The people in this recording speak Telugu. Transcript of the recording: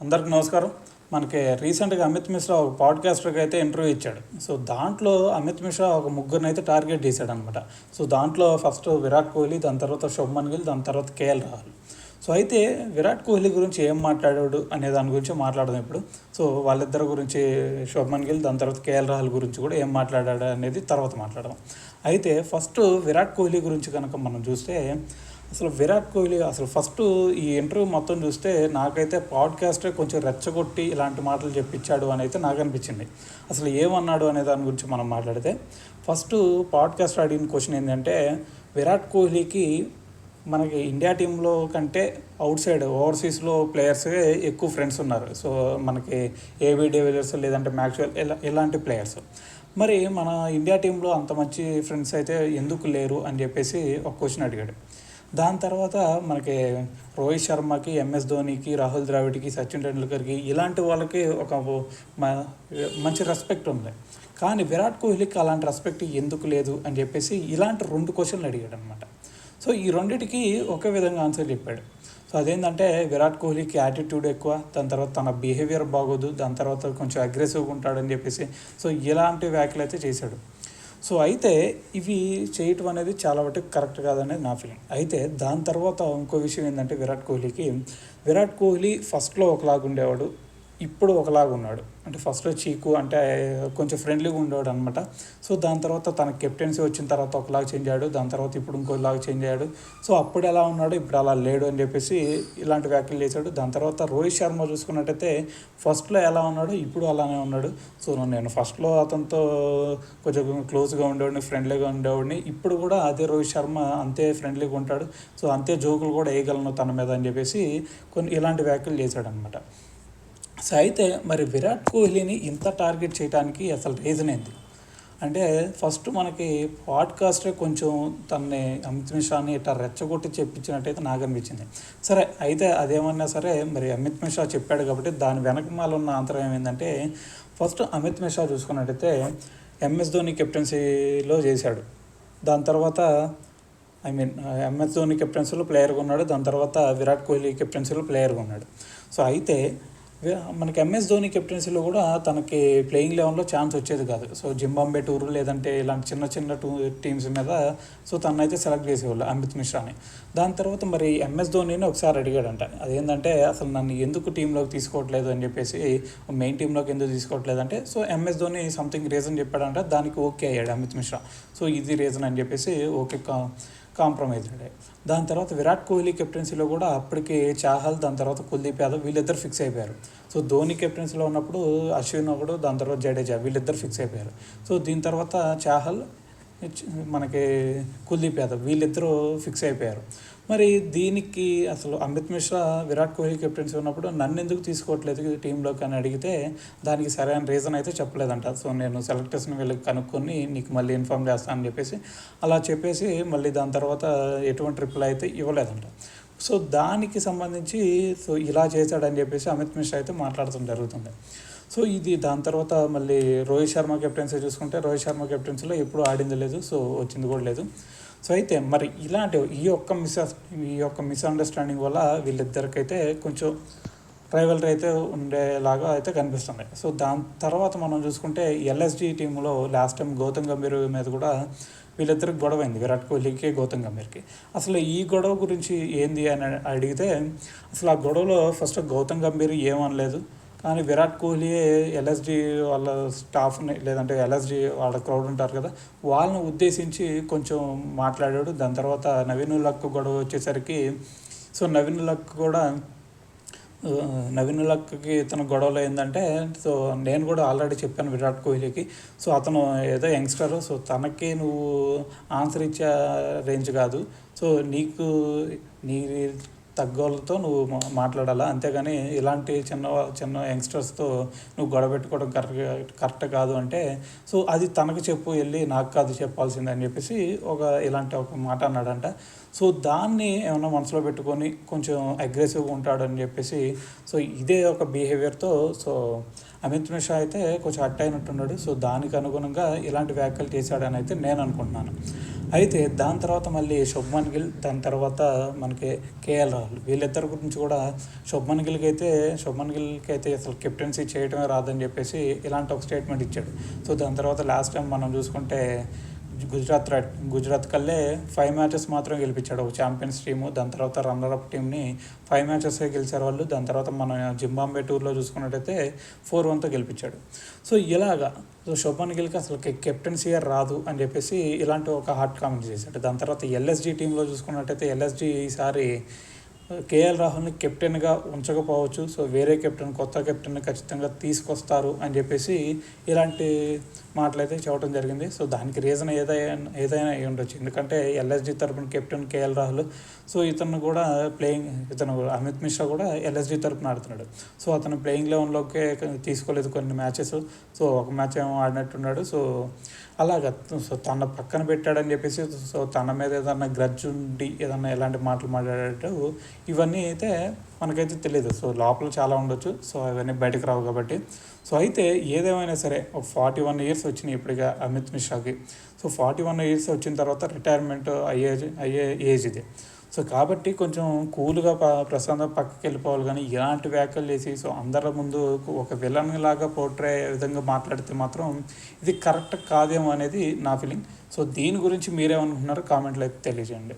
అందరికి నమస్కారం. మనకి రీసెంట్గా అమిత్ మిశ్రా ఒక పాడ్కాస్టర్కి అయితే ఇంటర్వ్యూ ఇచ్చాడు. సో దాంట్లో అమిత్ మిశ్రా ఒక ముగ్గురిని అయితే టార్గెట్ చేశాడు అనమాట. సో దాంట్లో ఫస్ట్ విరాట్ కోహ్లీ, దాని తర్వాత శుభ్మన్ గిల్, దాని తర్వాత కేఎల్ రాహుల్. సో అయితే విరాట్ కోహ్లీ గురించి ఏం మాట్లాడాడు అనే దాని గురించి మాట్లాడదాం ఇప్పుడు. సో వాళ్ళిద్దరి గురించి, శుభ్మన్ గిల్, దాని తర్వాత కేఎల్ రాహుల్ గురించి కూడా ఏం మాట్లాడాడు అనేది తర్వాత మాట్లాడదాం. అయితే ఫస్ట్ విరాట్ కోహ్లీ గురించి కనుక మనం చూస్తే, అసలు విరాట్ కోహ్లీ అసలు ఫస్ట్ ఈ ఇంటర్వ్యూ మొత్తం చూస్తే నాకైతే పాడ్కాస్టే కొంచెం రెచ్చగొట్టి ఇలాంటి మాటలు చెప్పించాడు అని అయితే నాకు అనిపించింది. అసలు ఏమన్నాడు అనే దాని గురించి మనం మాట్లాడితే, ఫస్ట్ పాడ్కాస్ట్ అడిగిన క్వశ్చన్ ఏంటంటే, విరాట్ కోహ్లీకి మనకి ఇండియా టీంలో కంటే అవుట్ సైడ్ ఓవర్సీస్లో ప్లేయర్సే ఎక్కువ ఫ్రెండ్స్ ఉన్నారు. సో మనకి ఏబీ డివిలియర్స్, లేదంటే మ్యాక్స్వెల్, ఇలాంటి ప్లేయర్స్. మరి మన ఇండియా టీంలో అంత మంచి ఫ్రెండ్స్ అయితే ఎందుకు లేరు అని చెప్పేసి ఒక క్వశ్చన్ అడిగాడు. దాని తర్వాత మనకి రోహిత్ శర్మకి, ఎంఎస్ ధోనికి, రాహుల్ ద్రావిడ్కి, సచిన్ టెండూల్కర్కి, ఇలాంటి వాళ్ళకి ఒక మంచి రెస్పెక్ట్ ఉంది. కానీ విరాట్ కోహ్లీకి అలాంటి రెస్పెక్ట్ ఎందుకు లేదు అని చెప్పేసి ఇలాంటి 2 క్వశ్చన్లు అడిగాడు అనమాట. సో ఈ రెండిటికి ఒకే విధంగా ఆన్సర్ చెప్పాడు. సో అదేంటంటే, విరాట్ కోహ్లీకి యాటిట్యూడ్ ఎక్కువ, దాని తర్వాత తన బిహేవియర్ బాగోదు, దాని తర్వాత కొంచెం అగ్రెసివ్గా ఉంటాడని చెప్పేసి సో ఇలాంటి వ్యాఖ్యలు అయితే చేశాడు. సో అయితే ఇవి చేయటం అనేది చాలా మటుకు కరెక్ట్ కాదనేది నా ఫీలింగ్. అయితే దాని తర్వాత ఇంకో విషయం ఏంటంటే, విరాట్ కోహ్లీ ఫస్ట్లో ఒకలాగా ఉండేవాడు, ఇప్పుడు ఒకలాగా ఉన్నాడు. అంటే ఫస్ట్లో చీకు అంటే కొంచెం ఫ్రెండ్లీగా ఉండేవాడు అనమాట. సో దాని తర్వాత తన కెప్టెన్సీ వచ్చిన తర్వాత ఒకలాగా చేంజ్ అయ్యాడు, దాని తర్వాత ఇప్పుడు ఇంకోలాగా చేంజ్ అయ్యాడు. సో అప్పుడు ఎలా ఉన్నాడు, ఇప్పుడు అలా లేడు అని చెప్పేసి ఇలాంటి వ్యాఖ్యలు చేశాడు. దాని తర్వాత రోహిత్ శర్మ చూసుకున్నట్టయితే ఫస్ట్లో ఎలా ఉన్నాడు, ఇప్పుడు అలానే ఉన్నాడు. సో నేను ఫస్ట్లో అతనితో కొంచెం క్లోజ్గా ఉండేవాడిని, ఫ్రెండ్లీగా ఉండేవాడిని, ఇప్పుడు కూడా అదే రోహిత్ శర్మ అంతే ఫ్రెండ్లీగా ఉంటాడు. సో అంతే జోకులు కూడా వేయగలను తన మీద అని చెప్పేసి ఇలాంటి వ్యాఖ్యలు చేశాడు అనమాట. సో అయితే మరి విరాట్ కోహ్లీని ఇంత టార్గెట్ చేయడానికి అసలు రీజన్ ఏంటి అంటే, ఫస్ట్ మనకి పాడ్కాస్టే కొంచెం తనని, అమిత్ మిశ్రాని ఇట్లా రెచ్చగొట్టి చెప్పించినట్టయితే నాకు అనిపించింది. సరే, అయితే అదేమన్నా సరే, మరి అమిత్ మిశ్రా చెప్పాడు కాబట్టి దాని వెనకమాల ఉన్న అంతరం ఏంటంటే, ఫస్ట్ అమిత్ మిశ్రా చూసుకున్నట్టయితే ఎంఎస్ ధోని కెప్టెన్సీలో చేశాడు. దాని తర్వాత ఎంఎస్ ధోని కెప్టెన్సీలో ప్లేయర్గా ఉన్నాడు, దాని తర్వాత విరాట్ కోహ్లీ కెప్టెన్సీలో ప్లేయర్గా ఉన్నాడు. సో అయితే మనకి ఎంఎస్ ధోని కెప్టెన్సీలో కూడా తనకి ప్లేయింగ్ లెవెన్లో ఛాన్స్ వచ్చేది కాదు. సో జింబాంబే టూర్, లేదంటే ఇలాంటి చిన్న టీమ్స్ మీద సో తనైతే సెలెక్ట్ చేసేవాళ్ళు అమిత్ మిశ్రాని. దాని తర్వాత మరి ఎంఎస్ ధోనిని ఒకసారి అడిగాడంట, అదేంటంటే అసలు నన్ను ఎందుకు టీంలోకి తీసుకోవట్లేదు అని చెప్పేసి, మెయిన్ టీంలోకి ఎందుకు తీసుకోవట్లేదంటే, so MS Dhoni something reason చెప్పాడంట, దానికి ఓకే అయ్యాడు అమిత్ మిశ్రా. సో ఇది రీజన్ అని చెప్పేసి ఓకే కాంప్రమైజ్ అయ్యాడు. దాని తర్వాత విరాట్ కోహ్లీ కెప్టెన్సీలో కూడా అప్పటికి చాహల్, దాని తర్వాత కుల్దీప్ యాదవ్, వీళ్ళిద్దరు ఫిక్స్ అయిపోయారు. సో ధోని కెప్టెన్సీలో ఉన్నప్పుడు అశ్విన్ ఒకడు, దాని తర్వాత జడేజా, వీళ్ళిద్దరు ఫిక్స్ అయిపోయారు. సో దీని తర్వాత చాహల్, మనకి కుల్దీప్ యాదవ్, వీళ్ళిద్దరూ ఫిక్స్ అయిపోయారు. మరి దీనికి అసలు అమిత్ మిశ్రా విరాట్ కోహ్లీ కెప్టెన్సీ ఉన్నప్పుడు నన్ను ఎందుకు తీసుకోవట్లేదు టీంలోకి అని అడిగితే దానికి సరైన రీజన్ అయితే చెప్పలేదంట. సో నేను సెలెక్టర్స్ని వీళ్ళకి కనుక్కొని నీకు మళ్ళీ ఇన్ఫామ్ చేస్తాను అని చెప్పేసి అలా చెప్పేసి మళ్ళీ దాని తర్వాత ఎటువంటి రిప్లై అయితే ఇవ్వలేదంట. సో దానికి సంబంధించి సో ఇలా చేశాడని చెప్పేసి అమిత్ మిశ్రా అయితే మాట్లాడటం జరుగుతుంది. సో ఇది దాని తర్వాత మళ్ళీ రోహిత్ శర్మ కెప్టెన్సీ చూసుకుంటే, రోహిత్ శర్మ కెప్టెన్సీలో ఎప్పుడూ ఆడింది లేదు, సో వచ్చింది కూడా లేదు. సో అయితే మరి ఇలాంటి ఈ యొక్క మిస్అండర్స్టాండింగ్ వల్ల వీళ్ళిద్దరికైతే కొంచెం రైవల్రీ అయితే ఉండేలాగా అయితే కనిపిస్తుంది. సో దాని తర్వాత మనం చూసుకుంటే ఎల్ఎస్జీ టీంలో లాస్ట్ టైం గౌతమ్ గంభీర్ మీద కూడా వీళ్ళిద్దరికి గొడవ అయింది, విరాట్ కోహ్లీకి, గౌతమ్ గంభీర్కి. అసలు ఈ గొడవ గురించి ఏంది అని అడిగితే, అసలు ఆ గొడవలో ఫస్ట్ గౌతమ్ గంభీర్ ఏమనలేదు, కానీ విరాట్ కోహ్లీ ఎల్ఎస్జీ వాళ్ళ స్టాఫ్ని, లేదంటే ఎల్ఎస్జీ వాళ్ళ క్రౌడ్ ఉంటారు కదా, వాళ్ళని ఉద్దేశించి కొంచెం మాట్లాడాడు. దాని తర్వాత నవీన్ ఉల్-హక్ గొడవ వచ్చేసరికి, సో నవీన్ ఉల్-హక్కి తన గొడవలో ఏంటంటే, సో నేను కూడా ఆల్రెడీ చెప్పాను విరాట్ కోహ్లీకి, సో అతను ఏదో యంగ్స్టర్, సో తనకి నువ్వు ఆన్సర్ ఇచ్చే రేంజ్ కాదు, సో నీ తగ్గోళ్ళతో నువ్వు మాట్లాడాలా, అంతేగాని ఇలాంటి చిన్న యంగ్స్టర్స్తో నువ్వు గొడవ పెట్టుకోవడం కరెక్ట్ కాదు అంటే, సో అది తనకు చెప్పు, వెళ్ళి నాకు కాదు చెప్పాల్సిందే అని చెప్పేసి ఇలాంటి ఒక మాట అన్నాడంట. సో దాన్ని ఏమన్నా మనసులో పెట్టుకొని కొంచెం అగ్రెసివ్గా ఉంటాడని చెప్పేసి, సో ఇదే ఒక బిహేవియర్తో సో అమిత్ మిశ్రా అయితే కొంచెం హర్ట్ అయినట్టున్నాడు. సో దానికి అనుగుణంగా ఇలాంటి వ్యాఖ్యలు చేశాడని అయితే నేను అనుకుంటున్నాను. అయితే దాని తర్వాత మళ్ళీ శుభ్మన్ గిల్, దాని తర్వాత మనకి కేఎల్ రాహుల్, వీళ్ళిద్దరి గురించి కూడా శుభ్మన్ గిల్కి అయితే అసలు కెప్టెన్సీ చేయడమే రాదని చెప్పేసి ఇలాంటి ఒక స్టేట్మెంట్ ఇచ్చాడు. సో దాని తర్వాత లాస్ట్ టైం మనం చూసుకుంటే గుజరాత్ కల్లే 5 మ్యాచెస్ మాత్రం గెలిపించాడు ఒక ఛాంపియన్స్ టీము. దాని తర్వాత రన్నర్ అప్ టీమ్ని 5 మ్యాచెసే గెలిచారు వాళ్ళు. దాని తర్వాత మన జింబాబ్వే టూర్లో చూసుకున్నట్టయితే 4-1తో గెలిపించాడు. సో ఇలాగా శుభ్మన్ గిల్కి అసలు కెప్టెన్సీయే రాదు అని చెప్పేసి ఇలాంటి ఒక హాట్ కామెంట్ చేశాడు. దాని తర్వాత ఎల్ఎస్జీ టీంలో చూసుకున్నట్టయితే ఎల్ఎస్జీ ఈసారి కేఎల్ రాహుల్ని కెప్టెన్గా ఉంచకపోవచ్చు, సో వేరే కొత్త కెప్టెన్ని ఖచ్చితంగా తీసుకొస్తారు అని చెప్పేసి ఇలాంటి మాటలైతే చెప్పడం జరిగింది. సో దానికి రీజన్ ఏదైనా అయి ఉండొచ్చు, ఎందుకంటే ఎల్ఎస్జీ తరపున కెప్టెన్ కేఎల్ రాహుల్. సో ఇతను అమిత్ మిశ్రా కూడా ఎల్ఎస్జీ తరపున ఆడుతున్నాడు. సో అతను ప్లేయింగ్ లెవెన్లోకే తీసుకోలేదు కొన్ని మ్యాచెస్. సో ఒక మ్యాచ్ ఏమో ఆడినట్టున్నాడు. సో అలాగా సో తన పక్కన పెట్టాడని చెప్పేసి సో తన మీద ఏదన్నా గ్రడ్జ్ ఉండి ఏదన్నా ఎలాంటి మాటలు మాట్లాడేటట్టు ఇవన్నీ అయితే మనకైతే తెలియదు. సో లోపల చాలా ఉండొచ్చు, సో అవన్నీ బయటకు రావు కాబట్టి. సో అయితే ఏదేమైనా సరే ఒక 41 ఇయర్స్ వచ్చినాయి ఇప్పటిగా అమిత్ మిశ్రాకి. సో 41 ఇయర్స్ వచ్చిన తర్వాత రిటైర్మెంట్ అయ్యే ఏజ్ ఇది. సో కాబట్టి కొంచెం కూల్గా ప్రశాంతంగా పక్కకి వెళ్ళిపోవాలి, కానీ ఇలాంటి వ్యాఖ్యలు చేసి సో అందరి ముందు ఒక విలన్ లాగా పోర్ట్రే విధంగా మాట్లాడితే మాత్రం ఇది కరెక్ట్ కాదేమో అనేది నా ఫీలింగ్. సో దీని గురించి మీరేమనుకుంటున్నారో కామెంట్లో అయితే తెలియజేయండి.